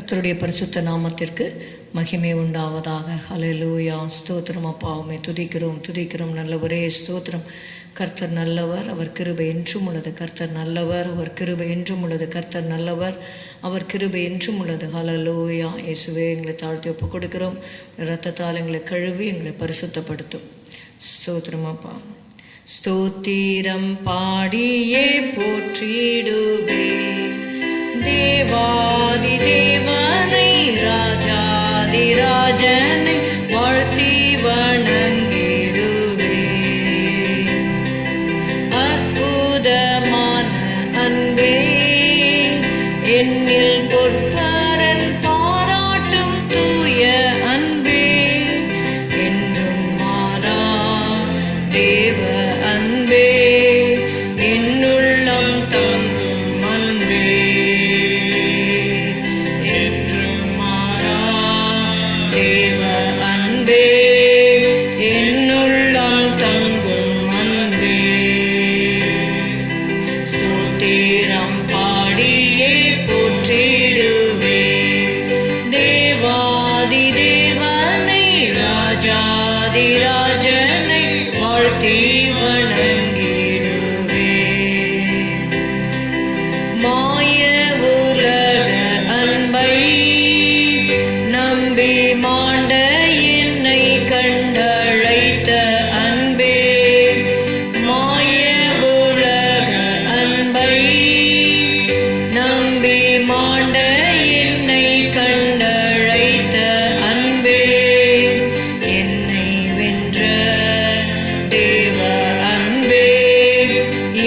கர்த்தருடைய பரிசுத்த நாமத்திற்கு மகிமை உண்டாவதாக. ஹல்லேலூயா. ஸ்தோத்திரம் அப்பா, உம்மை துதிக்கிறோம் நல்லவரே. ஸ்தோத்திரம். கர்த்தர் நல்லவர், அவர் கிருபை என்றும் உள்ளது. கர்த்தர் நல்லவர், அவர் கிருபை என்றும் உள்ளது. கர்த்தர் நல்லவர், அவர் கிருபை என்றும் உள்ளது. ஹல்லேலூயா. இயேசுவே, எங்களை தாழ்த்தி ஒப்புக் கொடுக்கிறோம். இரத்தத்தால் எங்களை கழுவி எங்களை பரிசுத்தப்படுத்தும். ஸ்தோத்திரம் அப்பா. ஸ்தோத்திரம் பாடியே போற்றிடுவே தேவாதி தேவனை, ராஜாதி ராஜனை வாழ்த்தி வணங்கிடுவே. அற்புதமான அன்பே என்னில் பொற்பரன் பாராட்டும் தூய அன்பே, என்றும் மாறா தேவ அன்பே, என்னுள்ளம் தங்கும் அன்பே, என்றும் மாறா தேவ அன்பே, என்னுள்ளம் தங்கும் அன்பே. ஸ்தோத்திரம் பாடியே போற்றிடுவே தேவாதி தேவனை, ராஜாதி ராஜனை வாழ்த்தி வணங்கிடுவே. மாய உலக அன்பை நம்பி மாண்ட என்னை கண்டழைத்த அன்பே, மாய உலக அன்பை நம்பி மாண்ட என்னை கண்டழைத்த அன்பே, என்னை வென்ற தேவ அன்பே,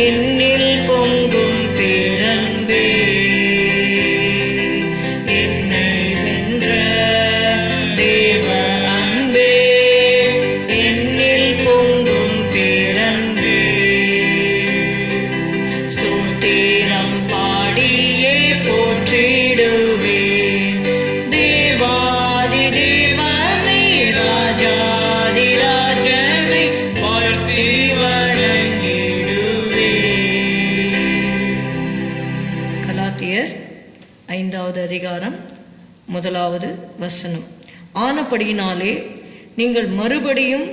என்னில் பொங்கும் பேரன்பே, என்னை வென்ற தேவ அன்பே, என்னில் பொங்கும் பேரன்பே. ஸ்தோத்திரம் பாடியே போற்றிடுவே தேவாதி தேவனை, ராஜாதி ராஜனை வாழ்த்தி வணங்கிடுவே. கலாத்தியர் 5வது அதிகாரம் 1வது வசனம். ஆனபடியினாலே நீங்கள் மறுபடியும்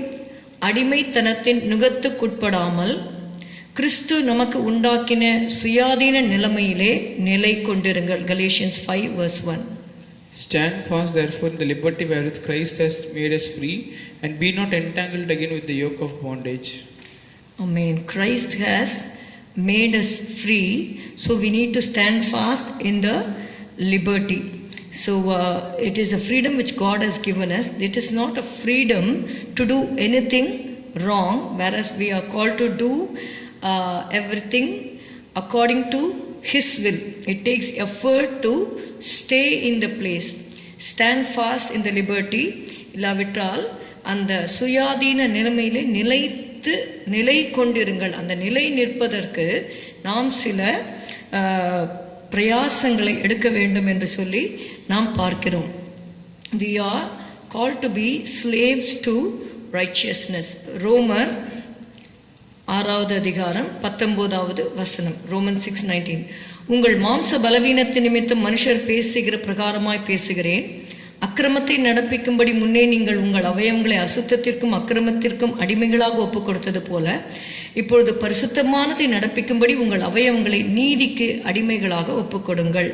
அடிமைத்தனத்தின் நுகத்துக்குட்படாமல் கிறிஸ்து நமக்கு உண்டாக்கின சுயாதீன நிலைமையிலே நிலை கொண்டிருங்கள். Galatians 5:1. Stand fast therefore in the liberty wherewith Christ has made us free, and be not entangled again with the yoke of bondage. Amen. Christ has made us free, so we need to stand fast in the liberty. So it is a freedom which God has given us. It is not a freedom to do anything wrong, whereas we are called to do everything according to His will. It takes effort to stay in the place. Stand fast in the liberty. இல்லாவிட்டால் அந்த சுயாதீன நிலைமையிலே நிலை கொண்டிருங்கள். அந்த நிலை நிற்பதற்கு நாம் சில பிரயாசங்களை எடுக்க வேண்டும் என்று சொல்லி நாம் பார்க்கிறோம். We are called to be slaves to righteousness. ரோமர் 6வது அதிகாரம் 19வது வசனம். Romans 6:19. உங்கள் மாம்ச பலவீனத்தின் நிமித்தம் மனுஷர் பேசுகிற பிரகாரமாய் பேசுகிறேன். அக்கிரமத்தை நடப்பிக்கும்படி முன்னே நீங்கள் உங்கள் அவயவங்களை அசுத்தத்திற்கும் அக்கிரமத்திற்கும் அடிமைகளாக ஒப்புக் கொடுத்தது போல இப்பொழுது பரிசுத்தமானதை நடப்பிக்கும்படி உங்கள் அவயவங்களை நீதிக்கு அடிமைகளாக ஒப்புக் கொடுங்கள்.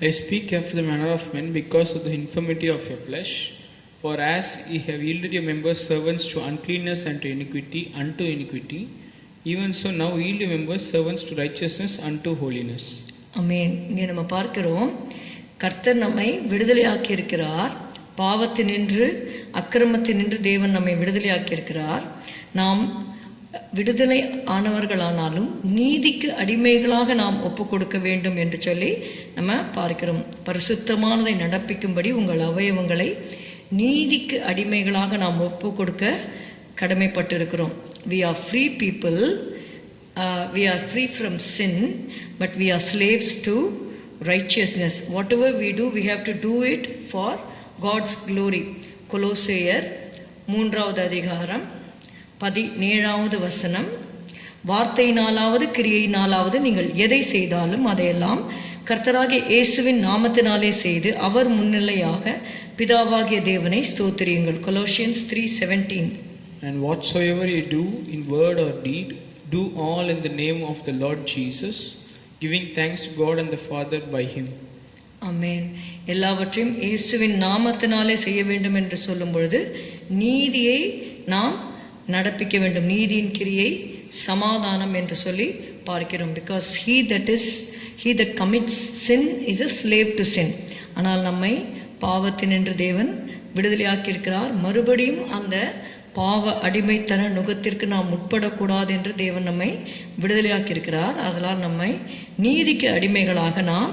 I speak after the manner of men because of the infirmity of your flesh. For as ye have yielded your members servants to uncleanness and to iniquity, even so now yield your members servants to righteousness unto holiness. ஆமென். இங்கே நம்ம பார்க்கிறோம், கர்த்தர் நம்மை விடுதலையாக்கி இருக்கிறார். பாவத்தினின்று அக்கிரமத்தினின்று தேவன் நம்மை விடுதலையாக்கி இருக்கிறார். நாம் விடுதலை ஆனவர்களானாலும் நீதிக்கு அடிமைகளாக நாம் ஒப்புக் கொடுக்க வேண்டும் என்று சொல்லி நம்ம பார்க்கிறோம். பரிசுத்தமானதை நடப்பிக்கும்படி உங்கள் அவயவங்களை நீதிக்கு அடிமைகளாக நாம் ஒப்புக் கொடுக்க கடமைப்பட்டிருக்கிறோம். We are free people. We are free from sin, but we are slaves to righteousness. Whatever we do, we have to do it for God's glory. கொலோசேயர் 3வது அதிகாரம் 17வது வசனம். வார்த்தையினாலாவது கிரியையினாலாவது நீங்கள் எதை செய்தாலும் அதையெல்லாம் கர்த்தராகிய இயேசுவின் நாமத்தினாலே செய்து அவர் முன்னிலையாக பிதாவாகிய தேவனை ஸ்தோத்திரியுங்கள். Colossians 3:17. And whatsoever you do in word or deed, do all in the name of the Lord Jesus, giving thanks to God and the Father by him. ஆமென். எல்லாவற்றையும் இயேசுவின் நாமத்தினாலே செய்ய வேண்டும் என்று சொல்லும் பொழுது நீதியை நாம் நடப்பிக்க வேண்டும். நீதியின் கிரியை சமாதானம் என்று சொல்லி பார்க்கிறோம். Because he that commits sin is a slave to sin. ஆனால் நம்மை பாவத்தினின்று தேவன் விடுதலையாக்கி இருக்கிறார். மறுபடியும் அந்த பாவ அடிமைத்தன நுகத்திற்கு நாம் உட்படக்கூடாது என்று தேவன் நம்மை விடுதலையாக்கி இருக்கிறார். அதனால் நம்மை நீதிக்கு அடிமைகளாக நாம்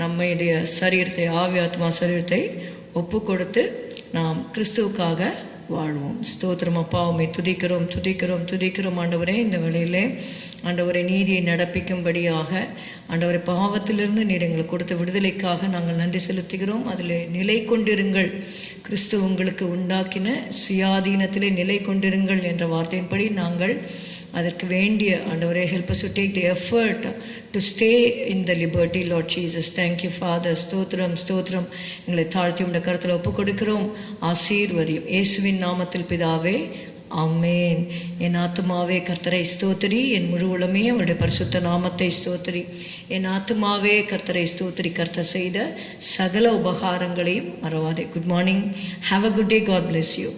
நம்முடைய சரீரத்தை, ஆவி ஆத்மா சரீரத்தை ஒப்பு கொடுத்து நாம் கிறிஸ்துவுக்காக வாழ்வோம். ஸ்தோத்திரம் அப்பா, உம்மை துதிக்கிறோம் ஆண்டவரே. இந்த வேளையிலே ஆண்டவரை நீதியை நடப்பிக்கும்படியாக ஆண்டவரை பாவத்திலிருந்து நீர் எங்களுக்கு கொடுத்த விடுதலைக்காக நாங்கள் நன்றி செலுத்துகிறோம். அதில் நிலை கொண்டிருங்கள், கிறிஸ்து உங்களுக்கு உண்டாக்கின சுயாதீனத்திலே நிலை கொண்டிருங்கள் என்ற வார்த்தையின்படி நாங்கள் அதற்கு வேண்டிய ஆண்டவரே help us to take the effort to stay in the liberty, Lord Jesus. Thank you Father. ஸ்தோத்திரம் எங்களை தாழ்த்தி உடைய கருத்தில் ஒப்பு கொடுக்கிறோம். ஆசீர்வதியும் இயேசுவின் நாமத்தில் பிதாவே, ஆமென். என் ஆத்துமாவே கர்த்தரை ஸ்தோத்திரி, என் முழு உளமே அவருடைய பரிசுத்த நாமத்தை ஸ்தோத்திரி. என் ஆத்துமாவே கர்த்தரை ஸ்தோத்திரி, கர்த்தர் செய்த சகல உபகாரங்களையும் மறவாதே. Good morning. Have a good day. God bless you.